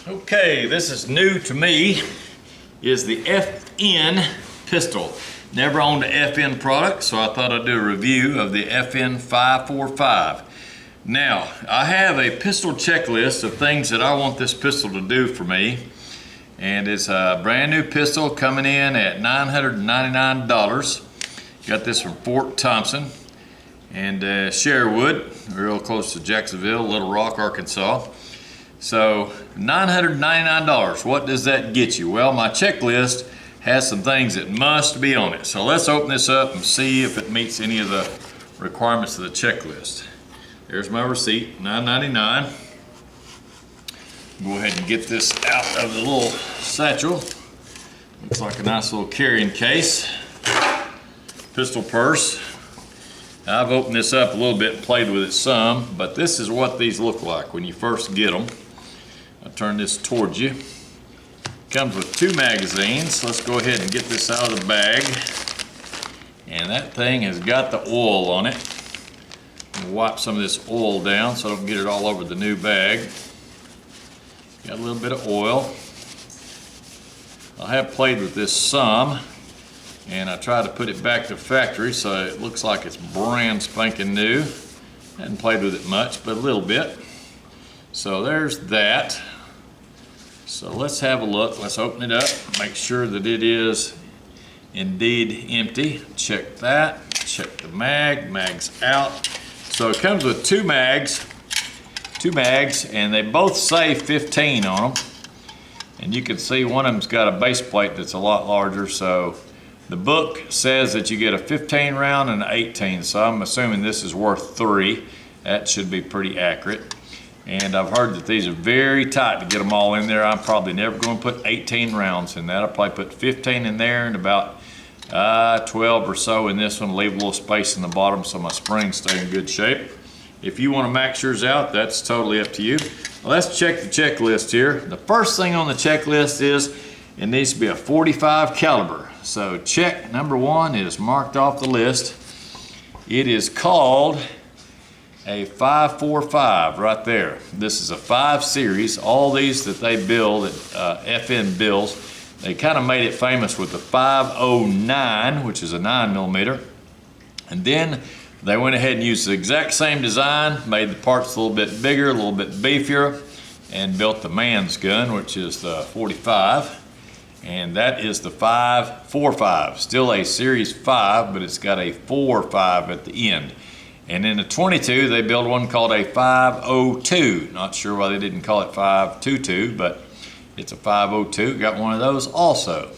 Okay, this is new to me, is the FN pistol. Never owned a FN product, so I thought I'd do a review of the FN 545. Now, I have a pistol checklist of things that I want this pistol to do for me. And it's a brand new pistol coming in at $999. Got this from Fort Thompson and Sherwood, real close to Jacksonville, Little Rock, Arkansas. So $999, what does that get you? Well, my checklist has some things that must be on it. So let's open this up and see if it meets any of the requirements of the checklist. There's my receipt, $9.99. Go ahead and get this out of the little satchel. Looks like a nice little carrying case. Pistol purse. I've opened this up a little bit and played with it some, but this is what these look like when you first get them. I'll turn this towards you. Comes with 2 magazines. Let's go ahead and get this out of the bag. And that thing has got the oil on it. I'll wipe some of this oil down so I don't get it all over the new bag. Got a little bit of oil. I have played with this some, and I tried to put it back to factory so it looks like it's brand spanking new. Hadn't played with it much, but a little bit. So there's that. So let's have a look. Let's open it up, make sure that it is indeed empty. Check that. Check the mag's out. So it comes with 2 mags, and they both say 15 on them. And you can see one of them's got a base plate that's a lot larger. So the book says that you get a 15 round and an 18. So I'm assuming this is worth 3. That should be pretty accurate. And I've heard that these are very tight to get them all in there. I'm probably never going to put 18 rounds in that. I'll probably put 15 in there and about 12 or so in this one. Leave a little space in the bottom so my springs stay in good shape. If you want to max yours out, that's totally up to you. Well, let's check the checklist here. The first thing on the checklist is it needs to be a 45 caliber. So check number 1 is marked off the list. It is called a 545 right there. This is a 5 series. All these that they build, that FN builds, they kind of made it famous with the 509, which is a 9mm. And then they went ahead and used the exact same design, made the parts a little bit bigger, a little bit beefier, and built the man's gun, which is the 45. And that is the 545. Still a series 5, but it's got a 4.5 at the end. And in the 22, they built one called a 502. Not sure why they didn't call it 522, but it's a 502. Got one of those also.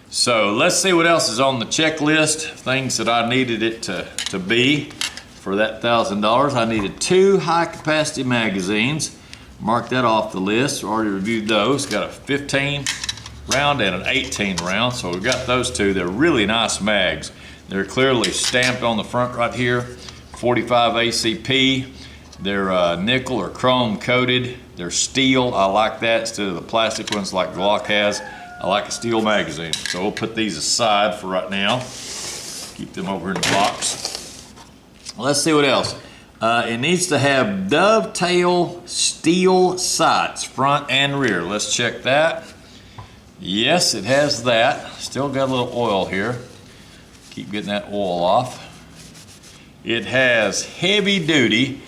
So let's see what else is on the checklist. Things that I needed it to be for that $1,000. I needed 2 high capacity magazines. Mark that off the list. Already reviewed those. Got a 15 round and an 18 round. So we've got those 2. They're really nice mags. They're clearly stamped on the front right here. 45 ACP. They're nickel or chrome coated. They're steel. I like that instead of the plastic ones like Glock has. I like a steel magazine. So we'll put these aside for right now. Keep them over in the box. Let's see what else. It needs to have dovetail steel sights, front and rear. Let's check that. Yes, it has that. Still got a little oil here. Keep getting that oil off. It has heavy duty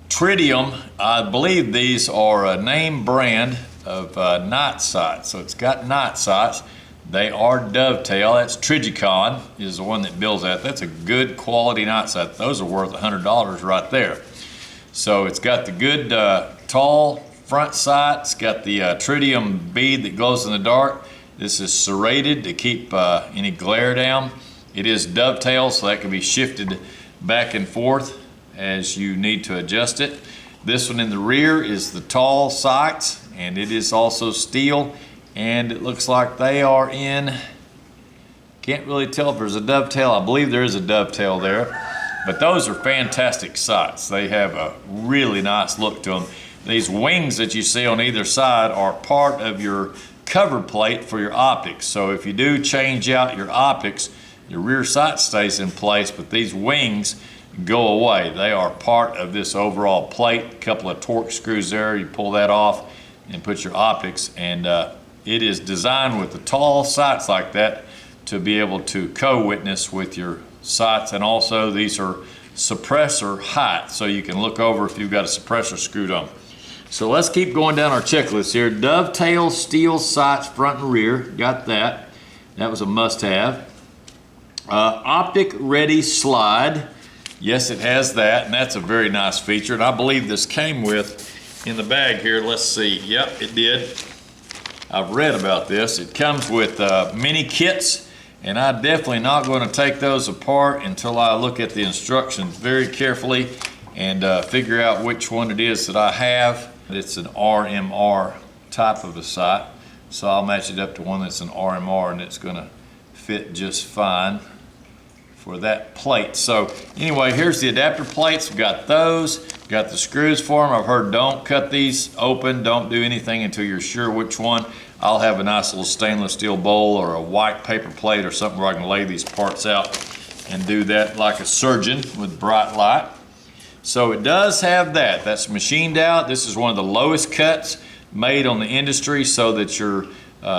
tritium. I believe these are a name brand of night sights. So it's got night sights. They are dovetail. That's Trigicon is the one that builds that. That's a good quality night sight. Those are worth $100 right there. So it's got the good tall front sight. It's got the tritium bead that glows in the dark. This is serrated to keep any glare down. It is dovetail, so that can be shifted back and forth as you need to adjust it. This one in the rear is the tall sights, and it is also steel, and it looks like they are in, can't really tell if there's a dovetail. I believe there is a dovetail there, but those are fantastic sights. They have a really nice look to them. These wings that you see on either side are part of your cover plate for your optics. So if you do change out your optics, your rear sight stays in place, but these wings go away. They are part of this overall plate. A couple of torque screws there, you pull that off and put your optics. And it is designed with the tall sights like that to be able to co-witness with your sights. And also these are suppressor height, so you can look over if you've got a suppressor screwed on. So let's keep going down our checklist here. Dovetail steel sights front and rear, got that. That was a must-have. Optic ready slide. Yes, it has that, and that's a very nice feature. And I believe this came with in the bag here. Let's see. Yep, it did. I've read about this. It comes with mini kits, and I'm definitely not going to take those apart until I look at the instructions very carefully and figure out which one it is that I have. It's an RMR type of a sight, so I'll match it up to one that's an RMR, and it's going to fit just fine for that plate. So anyway, here's the adapter plates. We've got those, got the screws for them. I've heard don't cut these open, don't do anything until you're sure which one. I'll have a nice little stainless steel bowl or a white paper plate or something where I can lay these parts out and do that like a surgeon with bright light. So it does have that. That's machined out. This is one of the lowest cuts made on the industry so that your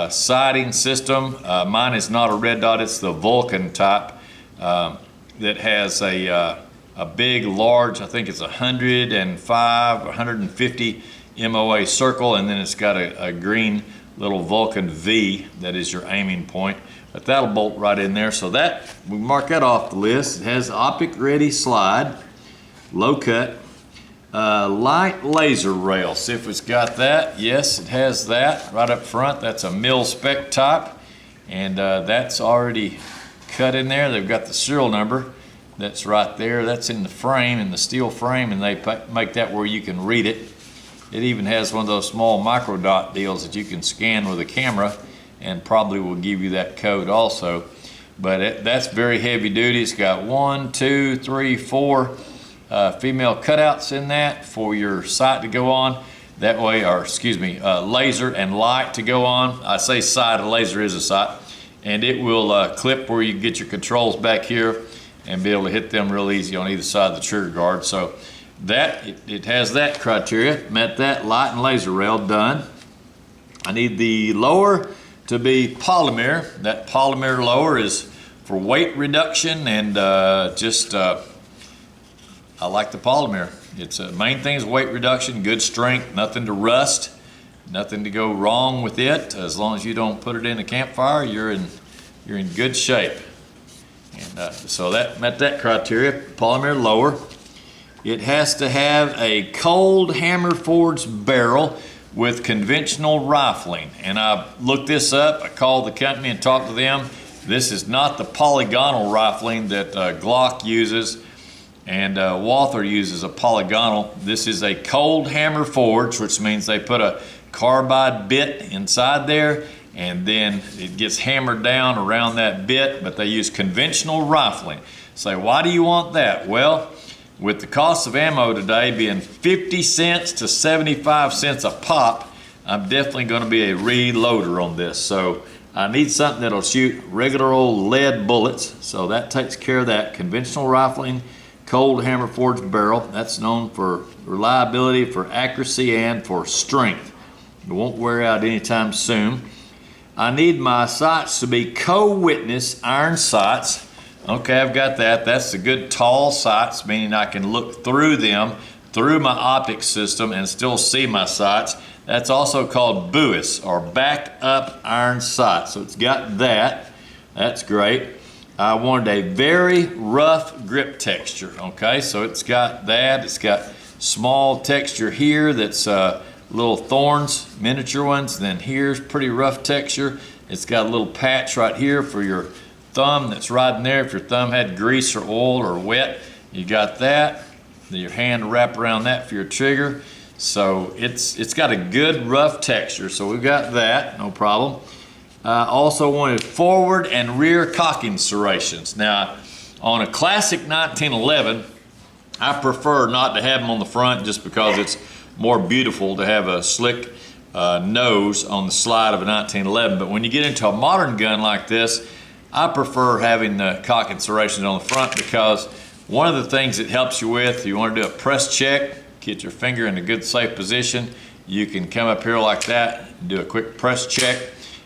sighting system, mine is not a red dot, it's the Vulcan type that has a big, large, I think it's 105, 150 MOA circle, and then it's got a green little Vulcan V that is your aiming point. But that'll bolt right in there. So that, we mark that off the list. It has optic ready slide, low cut, light laser rail. See if it's got that. Yes, it has that right up front. That's a mil spec type, and that's already cut in there. They've got the serial number that's right there. That's in the frame, in the steel frame, and they make that where you can read it. It even has one of those small micro dot deals that you can scan with a camera, and probably will give you that code also. But that's very heavy duty. It's got 1, 2, 3, 4 female cutouts in that for your sight to go on. That way, or excuse me, laser and light to go on. I say sight, a laser is a sight. And it will clip where you get your controls back here and be able to hit them real easy on either side of the trigger guard. So that, it has that criteria. Met that, light and laser rail, done. I need the lower to be polymer. That polymer lower is for weight reduction and I like the polymer. It's main thing is weight reduction, good strength, nothing to rust, nothing to go wrong with it. As long as you don't put it in a campfire, you're in good shape. And so that met that criteria. Polymer lower. It has to have a cold hammer forged barrel with conventional rifling. And I looked this up. I called the company and talked to them. This is not the polygonal rifling that Glock uses and Walther uses a polygonal. This is a cold hammer forged, which means they put a carbide bit inside there, and then it gets hammered down around that bit, but they use conventional rifling. Say, why do you want that? Well, with the cost of ammo today being 50 cents to 75 cents a pop, I'm definitely going to be a reloader on this. So I need something that'll shoot regular old lead bullets, so that takes care of that. Conventional rifling, cold hammer forged barrel. That's known for reliability, for accuracy, and for strength. It won't wear out anytime soon. I need my sights to be co-witness iron sights. Okay, I've got that. That's the good tall sights, meaning I can look through them, through my optic system, and still see my sights. That's also called buoys, or back-up iron sights. So it's got that. That's great. I wanted a very rough grip texture. Okay, so it's got that. It's got small texture here that's little thorns, miniature ones. Then here's pretty rough texture. It's got a little patch right here for your thumb that's right in there. If your thumb had grease or oil or wet, you got that. Then your hand wrap around that for your trigger. So it's got a good rough texture. So we've got that, no problem. Also wanted forward and rear cocking serrations. Now, on a classic 1911, I prefer not to have them on the front just because it's more beautiful to have a slick nose on the slide of a 1911. But when you get into a modern gun like this, I prefer having the cocking serrations on the front, because one of the things it helps you with, you want to do a press check, get your finger in a good safe position, You can come up here like that, do a quick press check.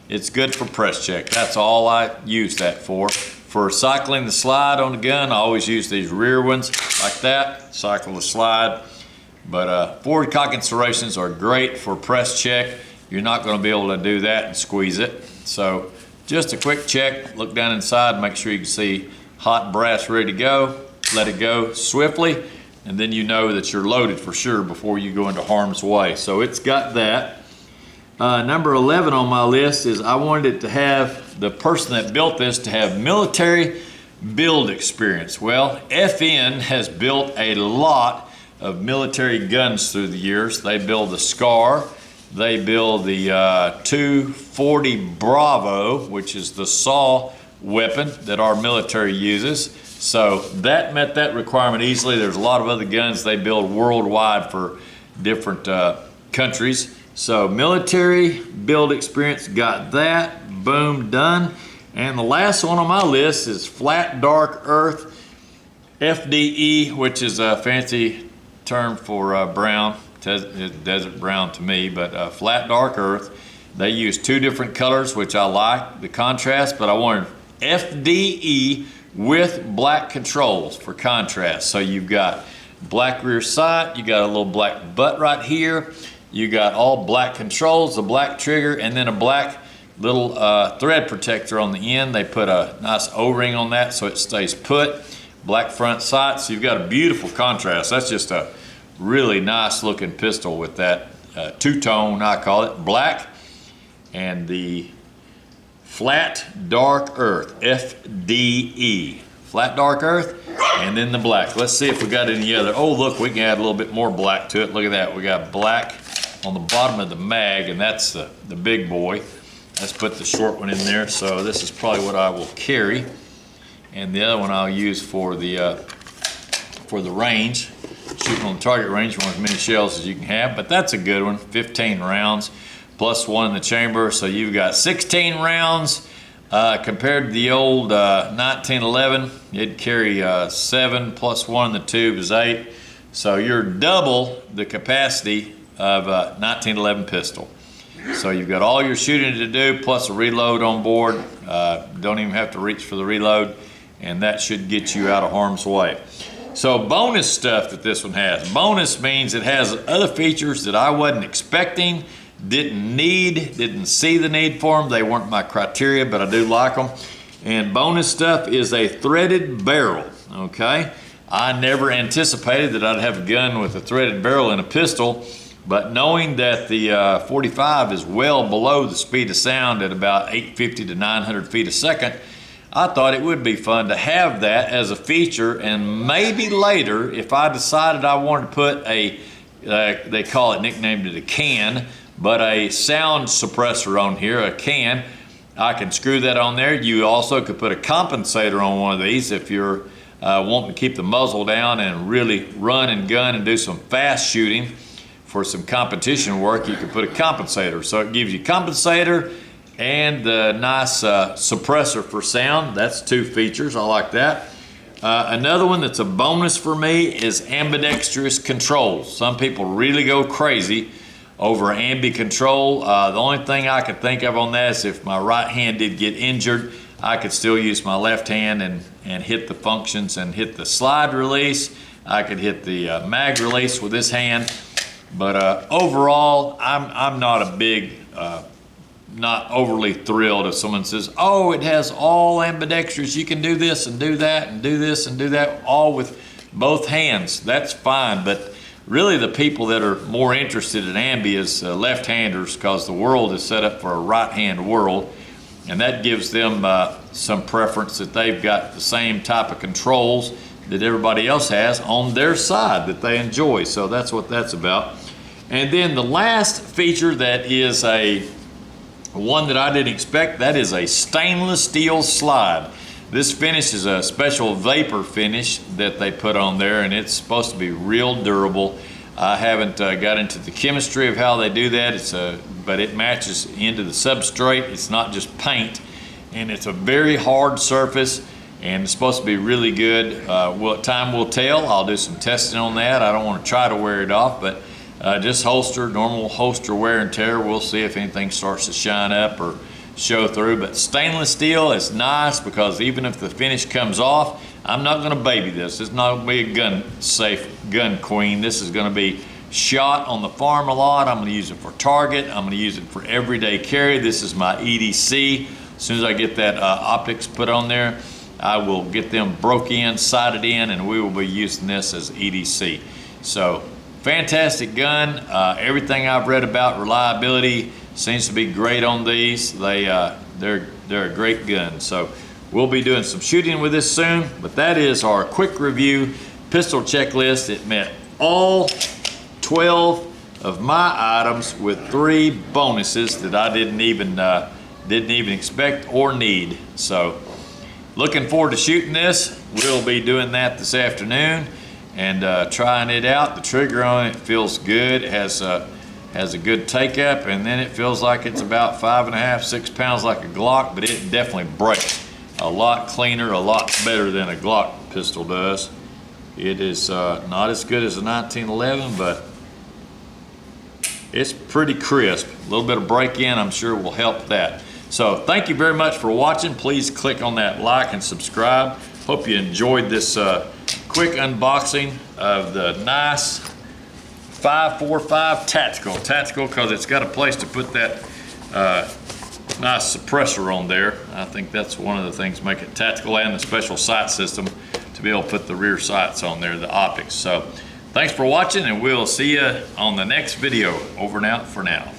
It's good for press check. That's all I use that for. For cycling the slide on the gun, I always use these rear ones like that, cycle the slide. But forward cocking serrations are great for press check. You're not going to be able to do that and squeeze it. So just a quick check, look down inside, make sure you can see hot brass ready to go. Let it go swiftly, and then you know that you're loaded for sure before you go into harm's way. So it's got that. Number 11 on my list is I wanted it to have, the person that built this to have military build experience. Well, FN has built a lot of military guns through the years. They build the SCAR, they build the 240 Bravo, which is the SAW weapon that our military uses. So that met that requirement easily. There's a lot of other guns they build worldwide for different countries. So military build experience, got that, boom, done. And the last one on my list is flat dark earth, FDE, which is a fancy term for brown, desert brown to me, but flat dark earth. They use two different colors, which I like, the contrast, but I wanted FDE with black controls for contrast. So you've got black rear sight, you got a little black butt right here, you got all black controls, a black trigger, and then a black little thread protector on the end. They put a nice O-ring on that so it stays put. Black front sight, so you've got a beautiful contrast. That's just a really nice looking pistol with that two-tone, I call it, black, and the flat dark earth, FDE. Flat dark earth, and then the black. Let's see if we got any other. Oh, look, we can add a little bit more black to it. Look at that. We got black on the bottom of the mag, and that's the big boy. Let's put the short one in there. So this is probably what I will carry, and the other one I'll use for the range, shooting on the target range. You want as many shells as you can have, but that's a good one. 15 rounds plus one in the chamber, so you've got 16 rounds. Compared to the old 1911, it'd carry 7 plus 1 in the tube is 8. So you're double the capacity of a 1911 pistol. So you've got all your shooting to do plus a reload on board. Don't even have to reach for the reload, and that should get you out of harm's way. So bonus stuff that this one has. Bonus means it has other features that I wasn't expecting, didn't see the need for them. They weren't my criteria, but I do like them. And bonus stuff is a threaded barrel, okay? I never anticipated that I'd have a gun with a threaded barrel in a pistol, but knowing that the 45 is well below the speed of sound at about 850 to 900 feet a second, I thought it would be fun to have that as a feature, and maybe later, if I decided I wanted to put a, they call it, nicknamed it a can, but a sound suppressor on here, a can, I can screw that on there. You also could put a compensator on one of these if you're wanting to keep the muzzle down and really run and gun and do some fast shooting for some competition work. You can put a compensator. So it gives you compensator and the nice suppressor for sound. That's two features. I like that. Another one that's a bonus for me is ambidextrous controls. Some people really go crazy over ambi control. The only thing I could think of on that is if my right hand did get injured, I could still use my left hand and hit the functions and hit the slide release. I could hit the mag release with this hand. But overall, I'm not a big, not overly thrilled if someone says, oh, it has all ambidextrous, you can do this and do that and do this and do that, all with both hands. That's fine, but really the people that are more interested in ambi is left-handers, because the world is set up for a right-hand world, and that gives them some preference that they've got the same type of controls that everybody else has on their side that they enjoy. So that's what that's about. And then the last feature that is one that I didn't expect, that is a stainless steel slide. This finish is a special vapor finish that they put on there, and it's supposed to be real durable. I haven't got into the chemistry of how they do that, but it matches into the substrate. It's not just paint, and it's a very hard surface, and it's supposed to be really good. Time will tell. I'll do some testing on that. I don't want to try to wear it off, but just holster, normal holster wear and tear. We'll see if anything starts to shine up or show through. But stainless steel is nice because even if the finish comes off, I'm not going to baby this. It's not going to be a gun safe gun queen. This is going to be shot on the farm a lot. I'm going to use it for target. I'm going to use it for everyday carry. This is my EDC. As soon as I get that optics put on there, I will get them broke in, sighted in, and we will be using this as EDC. So fantastic gun. Everything I've read about reliability seems to be great on these. They're a great gun. So we'll be doing some shooting with this soon. But that is our quick review pistol checklist. It met all 12 of my items with 3 bonuses that I didn't even expect or need. So looking forward to shooting this. We'll be doing that this afternoon and trying it out. The trigger on it feels good. It has a good take up, and then it feels like it's about 5.5, 6 pounds like a Glock, but it definitely breaks a lot cleaner, a lot better than a Glock pistol does. It is not as good as a 1911, but it's pretty crisp. A little bit of break-in, I'm sure, will help that. So thank you very much for watching. Please click on that like and subscribe. Hope you enjoyed this quick unboxing of the nice 545 Tactical because it's got a place to put that nice suppressor on there. I think that's one of the things make it tactical, and the special sight system to be able to put the rear sights on there, the optics. So thanks for watching, and we'll see you on the next video. Over and out for now.